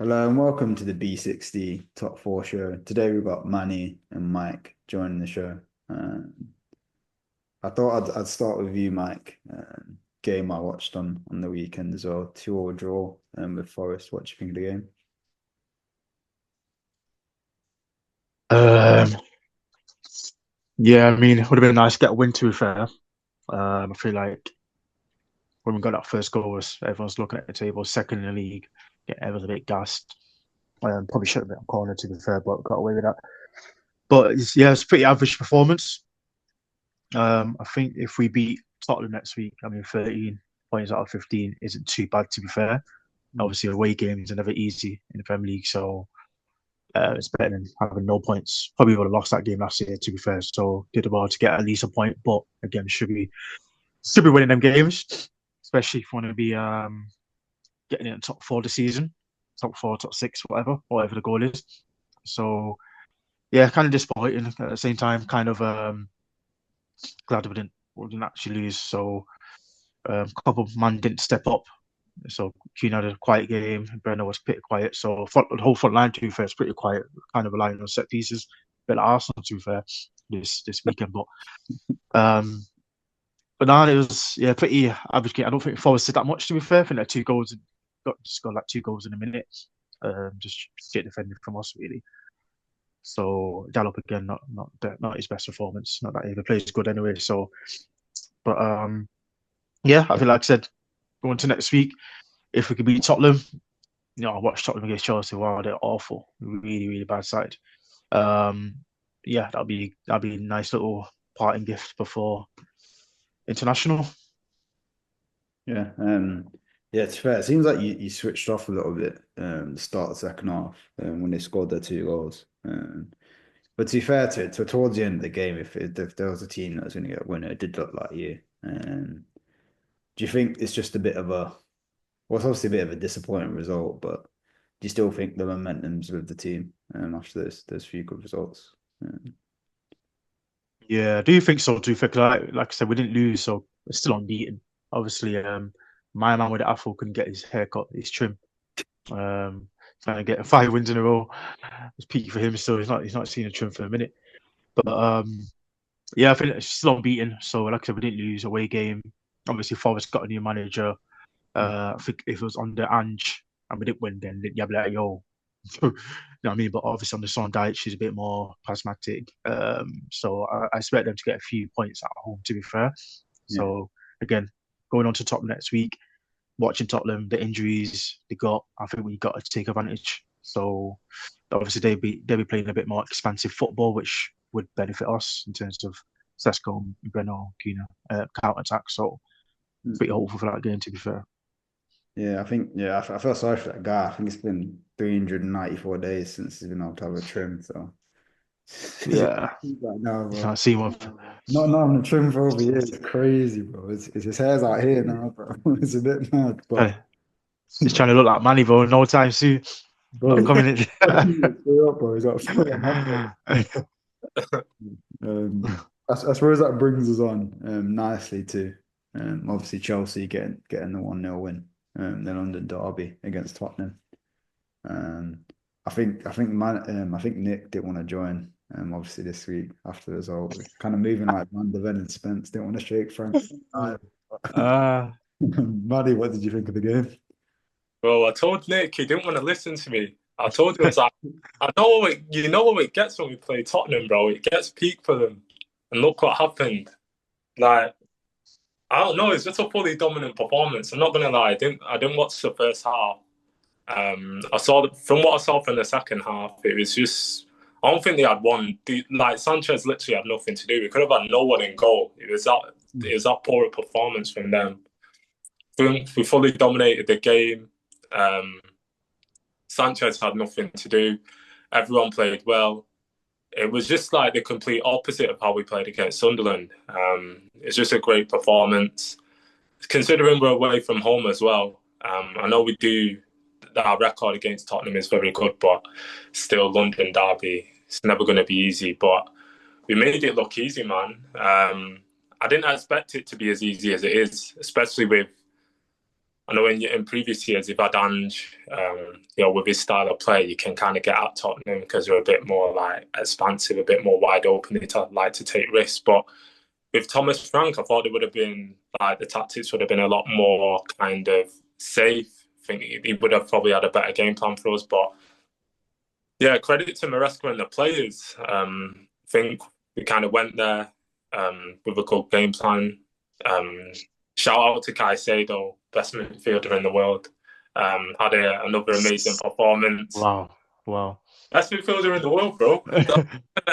Hello and welcome to the B60 Top 4 show. Today we've got Manny and Mike joining the show. I thought I'd start with you, Mike. Game I watched on the weekend as well. 2-2 draw with Forest. What do you think of the game? Um, yeah, I mean, it would have been nice to get a win, to be fair. I feel like when we got that first goal, everyone's looking at the table, second in the league. Yeah, everyone's a bit gassed. Probably should have been on corner, to be fair, but got away with that. But it's a pretty average performance. I think if we beat Tottenham next week, I mean, 13 points out of 15 isn't too bad, to be fair. Mm. Obviously, away games are never easy in the Premier League, so it's better than having no points. Probably would have lost that game last year, to be fair. So did well to get at least a point, but again, should be winning them games, especially if you want to be getting in the top four this season, top four, top six, whatever the goal is. So yeah, kind of disappointing at the same time. Kind of glad we didn't actually lose. So a couple of man didn't step up. So Keane had a quiet game. Brenner was pretty quiet. So the whole front line, to be fair, is pretty quiet. Kind of relying on set pieces. Bit like Arsenal, to be fair, this weekend. Um, but now it was pretty average game. I don't think Forest did that much, to be fair. I think like got like 2 goals in a minute. Just shit defending from us really. So Gallop again, not his best performance. Not that he ever plays good anyway. So, but yeah, I feel like I said going to next week. If we could beat Tottenham, I watched Tottenham against Chelsea. Wow, they're awful, really, really bad side. Um, yeah, that'd be a nice little parting gift before international. Yeah, yeah, it's fair. It seems like you switched off a little bit the start of the second half when they scored their 2 goals. But to be fair to towards the end of the game, if there was a team that was going to get a winner, it did look like you. Do you think it's just a bit of a well, it's obviously a bit of a disappointing result, but do you still think the momentum's with the team after those few good results? Yeah, do you think so? Do you think like I said, we didn't lose, so we're still unbeaten. Obviously, my man with the afro couldn't get his haircut, his trim. Um, Trying to get 5 wins in a row. It's peaky for him, so he's not seen a trim for a minute. But yeah, I think it's still unbeaten. So like I said, we didn't lose away game. Obviously, Forest got a new manager. I think if it was under Ange and we didn't win, then you'd be like, yo, you know what I mean? But obviously on the Son diet, she's a bit more pragmatic. So I expect them to get a few points at home, to be fair. Yeah, So again, going on to Tottenham next week, watching Tottenham, the injuries they got, I think we got to take advantage. So obviously they'll be playing a bit more expansive football, which would benefit us in terms of Sesko, Breno, Kina, counter attack. So pretty hopeful for that game, to be fair. yeah. I think I feel sorry for that guy. I think it's been 394 days since he's been able to have a trim. So Yeah, right now, you bro. can't see one. Not having a trim for over years. It's crazy, bro. It's his hair's out here now, bro. It's a bit mad, but He's trying to look like Manny, bro. No time soon. Not bro, coming in. straight up, bro. He's got I suppose that brings us on nicely to obviously Chelsea getting the 1-0 win, the London derby against Tottenham. Um, I think Nick didn't want to join. Obviously this week after the result, we're kind of moving like Van de Ven and Spence didn't want to shake Frank. uh, Maddie, what did you think of the game? Bro, I told Nick he didn't want to listen to me. I told him, I was like, I know you know what it gets when we play Tottenham, bro. It gets peak for them. And look what happened. Like, I don't know, it's just a fully dominant performance. I'm not gonna lie, I didn't watch the first half. I saw from what I saw from the second half, it was just I don't think they had one. Like Sanchez literally had nothing to do. We could have had no one in goal. It was that poor a performance from them. We fully dominated the game. Um, Sanchez had nothing to do. Everyone played well. It was just like the complete opposite of how we played against Sunderland. It's just a great performance. Considering we're away from home as well, I know we do. Our record against Tottenham is very good, but still, London derby. It's never going to be easy. But we made it look easy, man. I didn't expect it to be as easy as it is, especially with I know in previous years, you've had Ange, with his style of play, you can kind of get at Tottenham because they're a bit more like expansive, a bit more wide open. They like to take risks. But with Thomas Frank, I thought it would have been like the tactics would have been a lot more kind of safe. I think he would have probably had a better game plan for us. But yeah, credit to Maresca and the players. I think we kind of went there with a good game plan. Shout out to Caicedo, best midfielder in the world. Had another amazing performance. Wow. Best midfielder in the world, bro.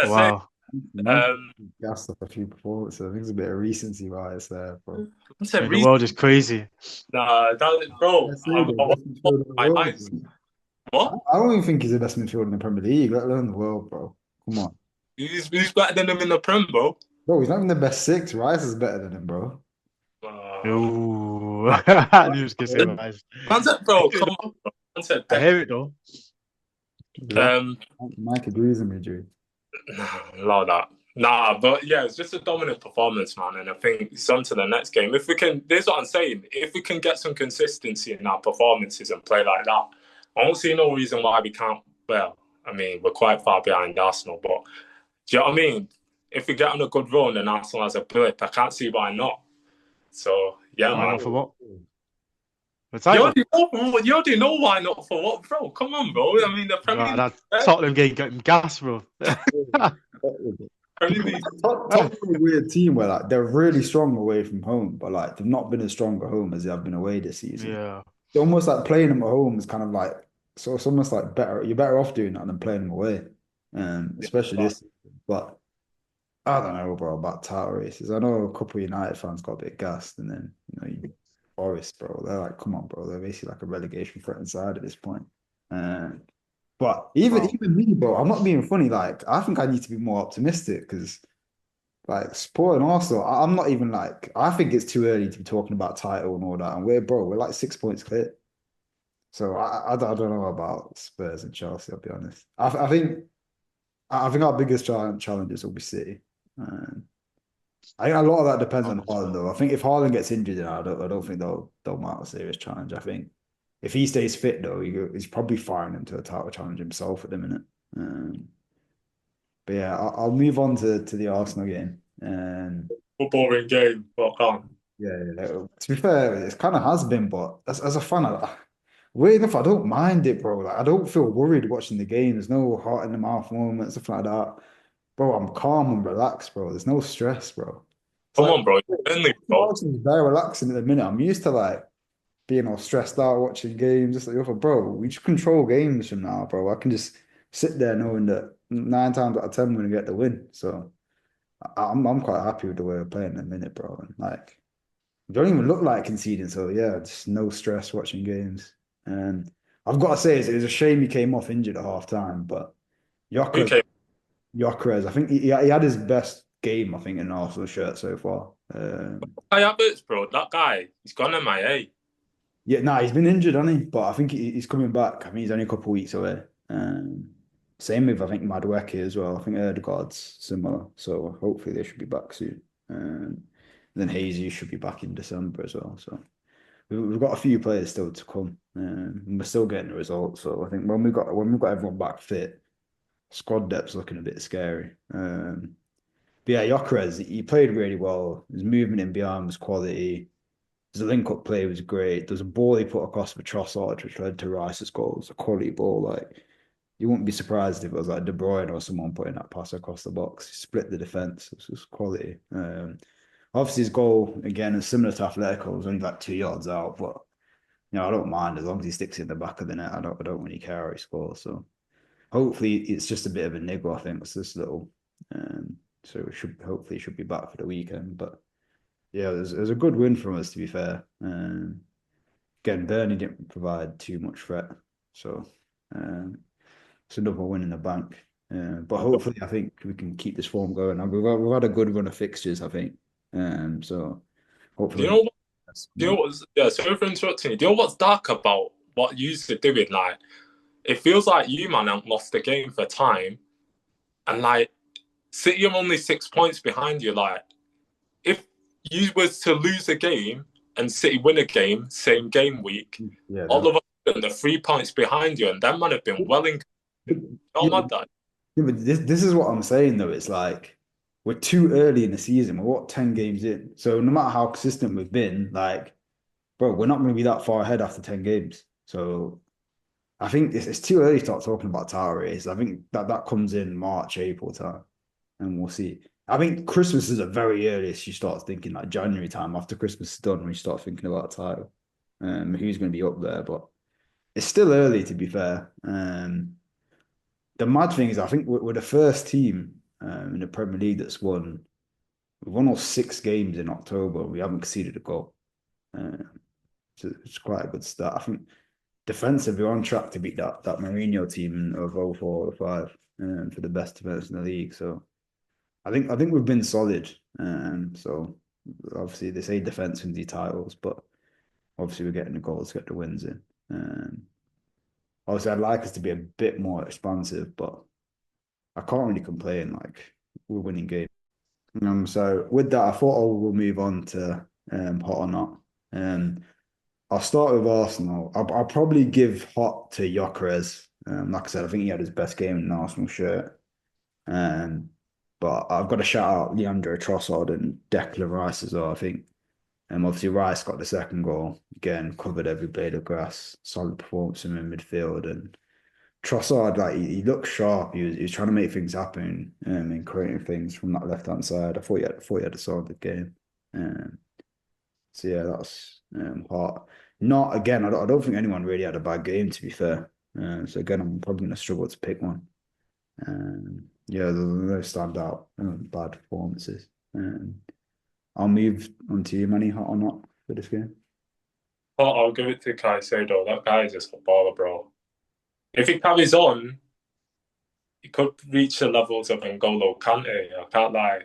Wow. Gassed up a few performances. I think it's a bit of recency bias there, bro. The world is crazy. Nah, bro. What? I don't even think he's the best midfielder in the Premier League, let alone the world, bro. Come on. He's better than him in the Prem, bro. Bro, he's not even the best six. Rice is better than him, bro. Ooh. I knew he was going to say Rice. Bro, come on, bro. I hear it, though. Mike agrees with me, Drew. Love that. Nah, but yeah, it's just a dominant performance, man. And I think it's on to the next game. If we can, this is what I'm saying. If we can get some consistency in our performances and play like that, I don't see no reason why we can't. Well, I mean, we're quite far behind Arsenal, but do you know what I mean? If we get on a good run and Arsenal has a blip, I can't see why not. So, yeah, why man. not for what? You already know why not for what, bro. Come on, bro. I mean, the Premier League. Tottenham game getting gas, bro. Tottenham's a weird team where like they're really strong away from home, but like they've not been as strong at home as they have been away this season. Yeah. It's almost like playing them at home is kind of like so it's almost like better. You're better off doing that than playing them away, especially this season. But I don't know, bro, about title races. I know a couple of United fans got a bit gassed, and then Forest, bro, they're like, come on, bro, they're basically like a relegation threat inside at this point. But even me, bro, I'm not being funny. Like, I think I need to be more optimistic because, like, supporting Arsenal, I'm not even like, I think it's too early to be talking about title and all that. And we're like 6 points clear. So I don't know about Spurs and Chelsea, I'll be honest. I think our biggest challenges will be City. I think a lot of that depends on Haaland, though. I think if Haaland gets injured, then I don't think they'll mount a serious challenge. I think if he stays fit, though, he's probably firing into a title challenge himself at the minute. But yeah, I'll move on to the Arsenal game. A boring game, but can't. Yeah. To be fair, it kind of has been, but as a fan, weird enough, I don't mind it, bro. Like, I don't feel worried watching the game. There's no heart in the mouth moments, stuff like that. Bro, I'm calm and relaxed, bro. There's no stress, bro. Come on, bro. It's very relaxing at the minute. I'm used to like being all stressed out watching games, just like, bro, we just control games from now, bro. I can just sit there knowing that 9 times out of 10 we're gonna get the win. So I'm quite happy with the way we're playing in a minute, bro. And like, we don't even look like conceding. So yeah, just no stress watching games. And I've got to say, it was a shame he came off injured at half time, but Gyökeres, I think he had his best game, I think, in an Arsenal shirt so far. Havertz, bro, that guy, he's gone MIA. Yeah, nah, he's been injured, hasn't he? But I think he's coming back. I mean, he's only a couple of weeks away. Same with, I think, Madueke as well. I think Erdegaard's similar. So hopefully they should be back soon. Then Jesus should be back in December as well. So we've got a few players still to come. We're still getting the results. So I think when we've got everyone back fit, squad depth's looking a bit scary. But yeah, Gyökeres, he played really well. His movement in behind was quality. His link-up play was great. There's a ball he put across for Trossard, which led to Rice's goal. It's a quality ball. Like, you wouldn't be surprised if it was like De Bruyne or someone putting that pass across the box. He split the defense. It was quality. Obviously, his goal, again, is similar to Atletico. It was only like 2 yards out, but I don't mind as long as he sticks in the back of the net. I don't really care how he scores. So hopefully it's just a bit of a niggle, I think. It's this little. So hopefully he should be back for the weekend. But yeah, it was a good win from us, to be fair. Again, Burnley didn't provide too much threat. So it's another win in the bank. But hopefully, I think we can keep this form going. We've had a good run of fixtures, I think. So hopefully. Sorry for interrupting you. Do you know what's dark about what you are doing? Like, it feels like you, man, haven't lost the game for time. And like, City are only 6 points behind you. Like, if you was to lose a game and City win a game, same game week, Yeah, all of a sudden they're 3 points behind you, and that man have been well in. Oh my God. yeah, but this is what I'm saying though. It's like we're too early in the season. We're what 10 games in. So no matter how consistent we've been, like, bro, we're not going to be that far ahead after 10 games. So I think it's too early to start talking about title race. I think that comes in March, April time, and we'll see. I think Christmas is the very earliest you start thinking, like January time after Christmas is done, we start thinking about a title. Who's going to be up there, but it's still early to be fair. The mad thing is, I think we're the first team in the Premier League that's won. We've won all 6 games in October. We haven't conceded a goal. So it's quite a good start. I think defensively, we're on track to beat that Mourinho team of 04, 05 for the best defense in the league. So I think we've been solid. So obviously they say defense wins the titles, but obviously we're getting the goals to get the wins in. Obviously, I'd like us to be a bit more expansive, but I can't really complain. Like we're winning games. So with that, I thought we'll move on to hot or not. I'll start with Arsenal. I'll probably give hot to Gyökeres. Like I said, I think he had his best game in an Arsenal shirt. But I've got to shout out Leandro Trossard and Declan Rice as well. I think. Obviously Rice got the second goal. Again, covered every blade of grass. Solid performance from in midfield. And Trossard, like he looked sharp. He was trying to make things happen and creating things from that left hand side. I thought he had a solid game. So yeah, that's hot. Not again. I don't think anyone really had a bad game to be fair. So again, I'm probably going to struggle to pick one. Yeah, there's no standout bad performances. I'll move on to you, Manny, hot or not for this game. I'll give it to Caicedo. That guy is just a baller, bro. If he carries on, he could reach the levels of N'Golo Kante. I can't lie.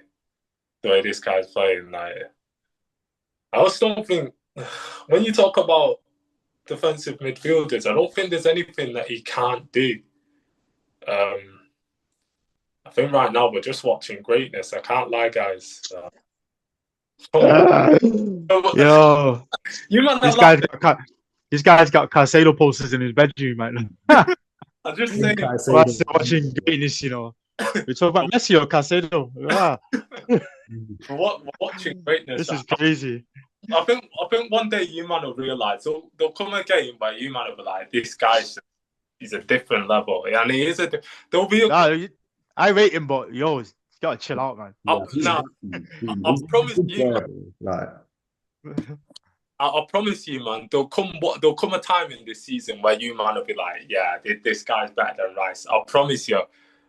The way this guy's playing, like, I also don't think when you talk about defensive midfielders, I don't think there's anything that he can't do. I think right now we're just watching greatness. I can't lie, guys. Yo, You man, this guy's got Caicedo posters in his bedroom, man. I'm just saying. Watching greatness, you know. We talk about Messi or Caicedo. Yeah. Watching greatness. This is crazy. I think one day you man will realise there'll come a game where you man will be like, this guy's he's a different level, and he is there'll be I rate him, but yo, you gotta chill out, man. I promise you, I promise you, man. There'll come a time in this season where you man will be like, yeah, this guy's better than Rice. I promise you,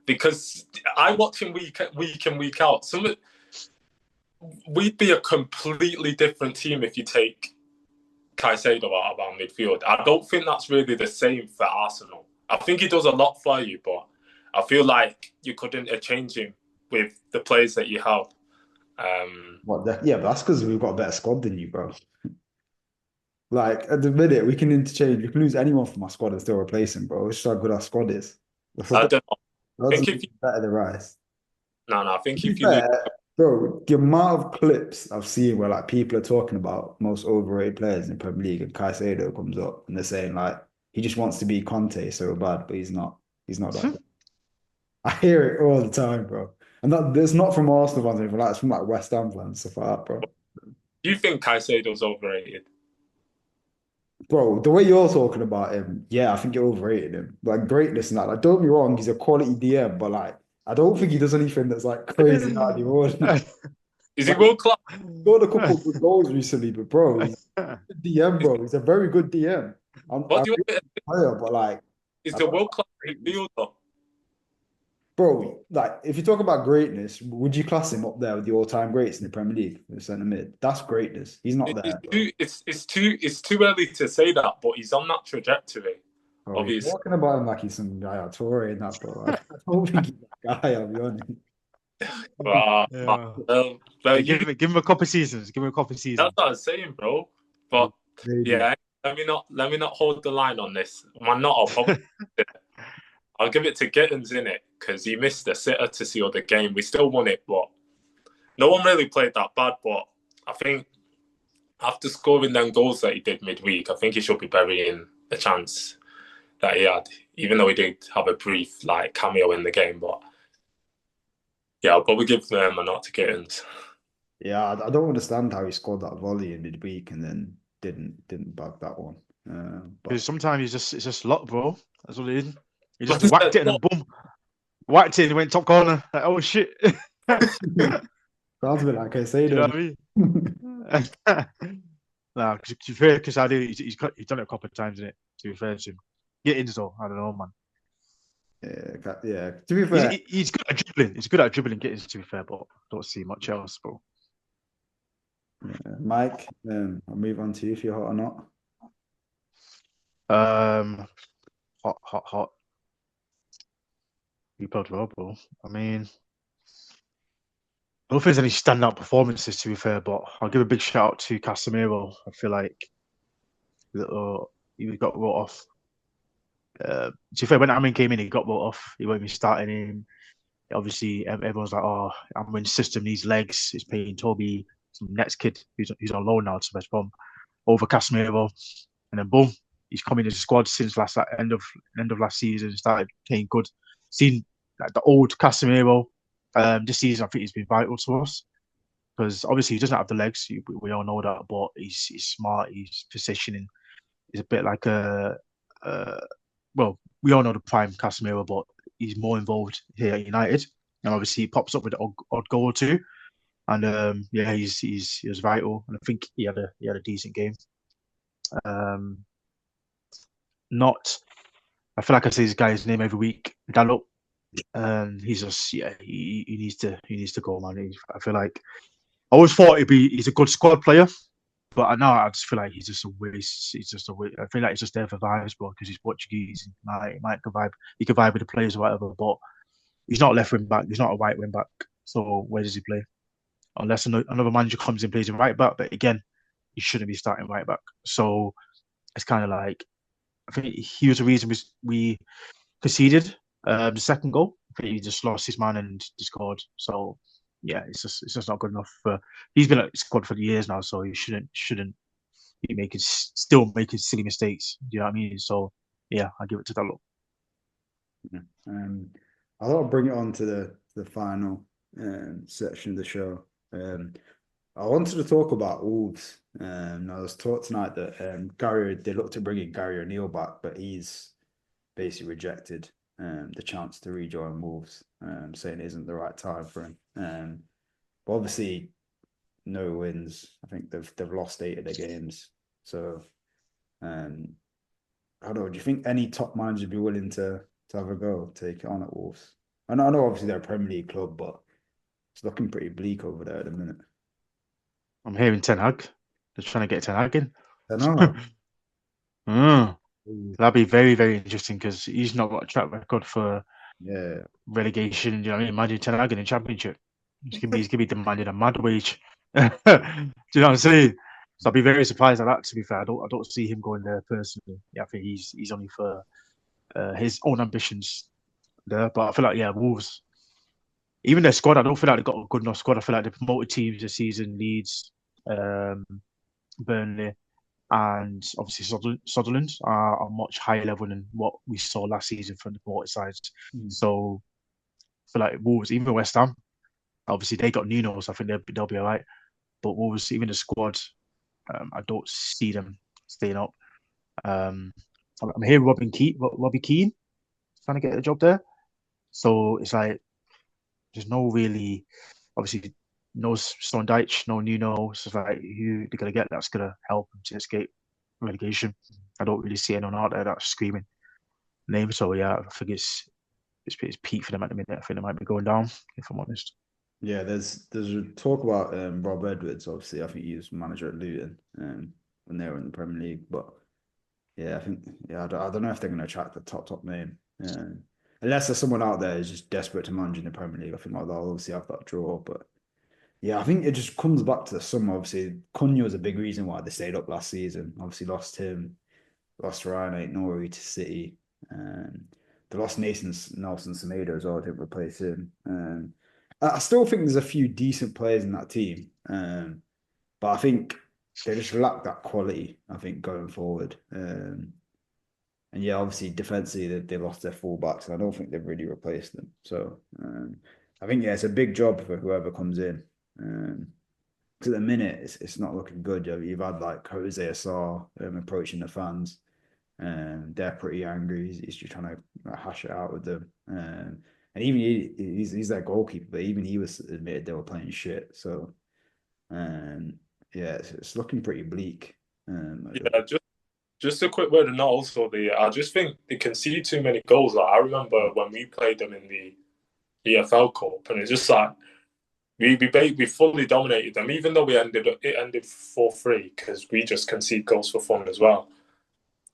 because I watch him week in week out. We'd be a completely different team if you take Caicedo out of our midfield. I don't think that's really the same for Arsenal. I think he does a lot for you, but I feel like you could interchange him with the players that you have. Yeah, but that's because we've got a better squad than you, bro. Like at the minute, we can interchange. We can lose anyone from our squad and still replace him, bro. It's just how good our squad is. I don't know. I think if you better than Rice. No, I think if you lose... Bro, the amount of clips I've seen where like people are talking about most overrated players in the Premier League, and Caicedo comes up and they're saying like he just wants to be Conte so bad, but he's not. He's not that good. I hear it all the time, bro. And it's not from Arsenal fans, but it's from like West Ham fans, stuff like that, bro. Do you think Caicedo's overrated? Bro, the way you're talking about him, yeah, I think you're overrated him. Like greatness and that. Like, don't be wrong, he's a quality DM, but like I don't think he does anything that's like crazy out of the ordinary. Is he world class? Scored a couple of good goals recently, but bro, he's a DM, bro. He's a very good DM. What do you want player, but like he's a world class midfielder. Bro, like if you talk about greatness, would you class him up there with the all-time greats in the Premier League for the centre mid? That's greatness. He's not there. It's too early to say that, but he's on that trajectory. Bro, obviously, talking about him like he's some guy out Tory and that, bro. I don't think he's that guy. I'll be honest. Give him a couple of seasons. Give him a couple of seasons. That's what I was saying, bro. But yeah, let me not hold the line on this. Man, I'll give it to Gittins in it because he missed a sitter to seal the game. We still won it, but no one really played that bad. But I think after scoring them goals that he did midweek, I think he should be burying the chance that he had, even though he did have a brief like cameo in the game. But yeah, I'll probably give them a nod to Gittins. Yeah, I don't understand how he scored that volley in midweek and then didn't bag that one. But Because sometimes it's just luck, bro. That's what it is. He But just whacked it and then boom, whacked it and it went top corner. Like, oh shit. sounds a bit like I Do say, you know don't what I mean? Nah, to be fair, because I do, he's done it a couple of times, in it. To be fair to him, get in though. I don't know, man. Yeah. To be fair, He's good at dribbling. He's good at dribbling, getting to be fair, but don't see much else, bro. Mike, I'll move on to you if you're hot or not. Hot. You played well, bro. I mean, I don't think there's any standout performances, to be fair, but I'll give a big shout out to Casemiro. I feel like he got wrote off. To be fair, when Amin came in, he got wrote off. He won't be starting him. Obviously, everyone's like, "Oh, Amin's system needs legs." He's paying Toby, some next kid who's on loan now to West Brom, over Casemiro, and then boom, he's come in as a squad since end of last season. Started playing good. Seen like the old Casemiro. This season, I think he's been vital to us because obviously he doesn't have the legs. We all know that, but he's smart. He's positioning. He's a bit like well, we all know the prime Casemiro, but he's more involved here at United, and obviously he pops up with an odd goal or two. And yeah, he was vital, and I think he had a decent game. Not, I feel like I say this guy's name every week, Dalot. And he's just he needs to go, man. I feel like I always thought he's a good squad player, but now I just feel like he's just a waste. He's just a waste. I feel like he's just there for vibes, bro, because he's Portuguese. He might vibe. He can vibe with the players or whatever, but he's not left wing back. He's not a right wing back. So where does he play? Unless another manager comes and plays him right back, but again, he shouldn't be starting right back. So it's kind of like I think he was the reason we conceded the second goal. I think he just lost his man and just scored. So yeah, it's just not good enough. He's been at the squad for years now, so he shouldn't be still making silly mistakes. Do you know what I mean? So yeah, I give it to Dalot. Yeah. I thought I'd bring it on to the final section of the show. I wanted to talk about Wolves. I was taught tonight that they looked to bring in Gary O'Neill back, but he's basically rejected the chance to rejoin Wolves, saying it isn't the right time for him. But obviously, no wins. I think they've lost 8 of their games. So, I don't know. Do you think any top manager would be willing to have a go, take it on at Wolves? I know obviously they're a Premier League club, but it's looking pretty bleak over there at the minute. I'm hearing Ten Hag. They're trying to get Ten Hag in. I know. That'd be very, very interesting because he's not got a track record for relegation. You know what I mean? Imagine Ten Hag in the Championship. He's gonna be demanding a mad wage. Do you know what I'm saying? So I'd be very surprised at that. To be fair, I don't see him going there personally. Yeah, I think he's only for his own ambitions there. But I feel like Wolves, even their squad, I don't feel like they've got a good enough squad. I feel like they promoted teams this season: Leeds, Burnley, and obviously Sutherland are much higher level than what we saw last season from the promoted sides. So I feel like Wolves, even West Ham, obviously they got Nuno, so I think they'll be all right. But Wolves, even the squad, I don't see them staying up. I'm hearing Robbie Keane trying to get a job there. So it's like there's no really, obviously, no Stone Dyche, no Nuno. So it's like who they're gonna get that's gonna help them to escape relegation. I don't really see anyone out there that's screaming name. So yeah, I think it's peak for them at the minute. I think they might be going down, if I'm honest. Yeah, there's a talk about Rob Edwards. Obviously, I think he was manager at Luton when they were in the Premier League. But yeah, I don't know if they're going to attract the top name. Unless there's someone out there who's just desperate to manage in the Premier League. I think like they'll obviously have that draw. But yeah, I think it just comes back to the summer. Obviously, Cunha was a big reason why they stayed up last season. Obviously, lost him, lost Ryan Aït-Nouri to City. They lost Nelson Semedo as well. I didn't replace him. I still think there's a few decent players in that team. But I think they just lack that quality, I think, going forward. And yeah, obviously defensively they lost their fullbacks, and I don't think they've really replaced them. So I think it's a big job for whoever comes in. Because at the minute it's not looking good. You've had like Jose Asar approaching the fans, and they're pretty angry. He's just trying to hash it out with them. And even he's their goalkeeper, but even he was admitted they were playing shit. So yeah, it's looking pretty bleak. Yeah, just a quick word, and also I just think they concede too many goals. Like I remember when we played them in the EFL Cup, and it's just like we fully dominated them, even though it ended 4-3 because we just concede goals for fun as well.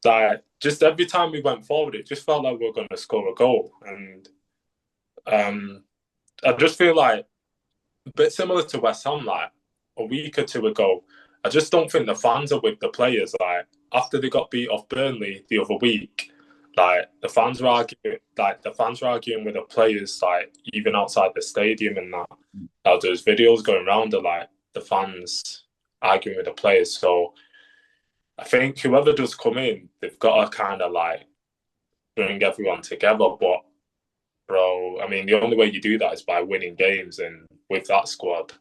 Like just every time we went forward, it just felt like we were going to score a goal, and I just feel like a bit similar to West Ham, like a week or two ago. I just don't think the fans are with the players. Like after they got beat off Burnley the other week, like the fans were arguing with the players, like even outside the stadium and that. Now there's videos going around of like the fans arguing with the players. So I think whoever does come in, they've got to kind of like bring everyone together. But bro, I mean, the only way you do that is by winning games, and with that squad,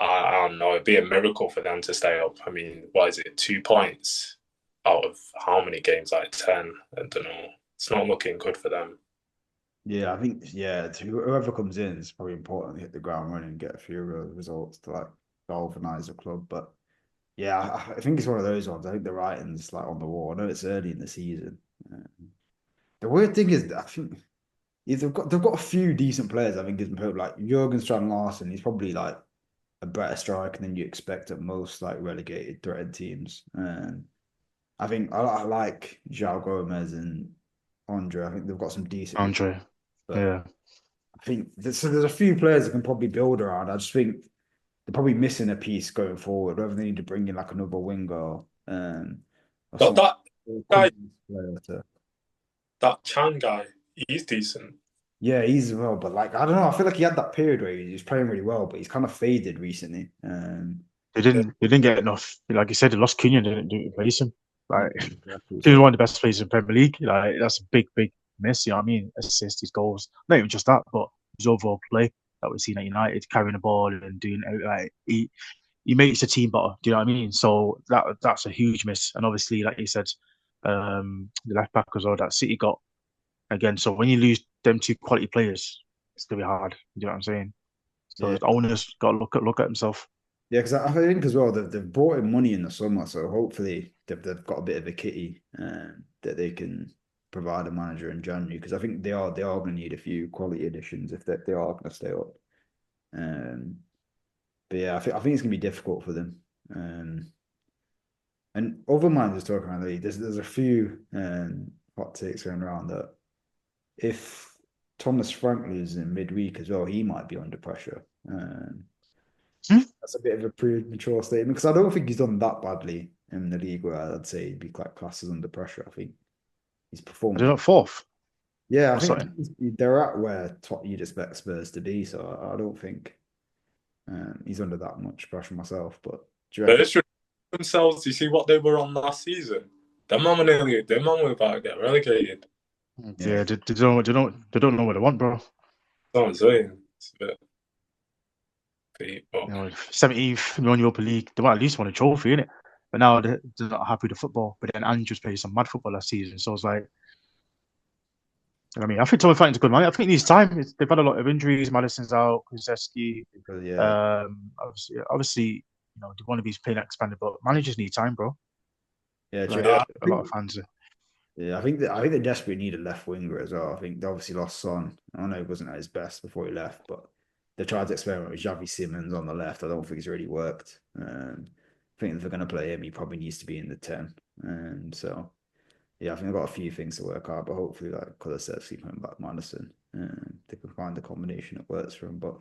I don't know. It'd be a miracle for them to stay up. I mean, what is it? 2 points out of how many games? Like 10. I don't know. It's not looking good for them. Yeah, I think whoever comes in, it's probably important to hit the ground running and get a few real results to like galvanize the club. But yeah, I think it's one of those ones. I think the writing's like on the wall. I know it's early in the season. The weird thing is, I think they've got a few decent players. I think is like Jurgen Strand Larsen. He's probably like a better striker than you expect at most like relegated threatened teams. I think I like João Gomez and Andre. I think they've got some decent, Andre, but yeah. I think there's a few players that can probably build around. I just think they're probably missing a piece going forward. Whether they need to bring in like another winger, or But some that guy, player to. that Chan guy, he's decent. Yeah, he's well, but like I don't know. I feel like he had that period where he was playing really well, but he's kind of faded recently. They didn't get enough. Like you said, they lost Cunha, didn't replace him. Like Exactly. he was So one of the best players in Premier League. Like that's a big miss. You know what I mean? Assists, his goals, not even just that, but his overall play that we've seen at United, carrying the ball and doing like he makes the team better. Do you know what I mean? So that's a huge miss. And obviously, like you said, the left back as well that City got again. So when you lose them two quality players, it's gonna be hard. You know what I'm saying? So yeah, the owners got to look at himself. yeah, because I think as well they've brought in money in the summer, so hopefully they've got a bit of a kitty that they can provide a manager in January. Because I think they are going to need a few quality additions if they are going to stay up. Um, but yeah, I think it's going to be difficult for them. And other managers talking around the league, there's a few hot takes going around that if Thomas Frank loses in midweek as well, he might be under pressure. Hmm? That's a bit of a premature statement because I don't think he's done that badly in the league where I'd say he'd be quite classed as under pressure. I think his They're performance. not fourth Yeah, I or think something. they're at where you'd expect Spurs to be. So I don't think he's under that much pressure myself. But do you They reckon? should themselves. You see what they were on last season? Them man were about to get relegated. Yeah, Yeah, they don't know what they want, bro. That's what I'm saying. It's a bit deep, but 17th in the Europa League, they might at least want a trophy, innit? But now they're not happy with the football. But then Andrew's played some mad football last season, so it's like, I mean, I think Tommy Franklin's a good man. I think it needs time. They've had a lot of injuries. Madison's out, Kuzeski. because yeah, Obviously, they want to be playing expanded, but managers need time, bro. yeah, true. Like yeah, a lot of fans. Yeah, I think they desperately need a left winger as well. I think they obviously lost Son. I know he wasn't at his best before he left, but they tried to experiment with Xavi Simons on the left. I don't think it's really worked. I think if they're going to play him, he probably needs to be in the 10. So yeah, I think they've got a few things to work out, but hopefully, like Kulusevski coming back, Madison, they can find the combination that works for them. But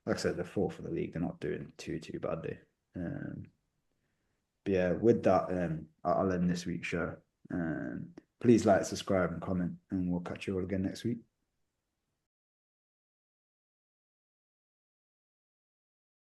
like I said, they're fourth for the league. They're not doing too badly. But yeah, with that, I'll end this week's show. Please like, subscribe, and comment, and we'll catch you all again next week.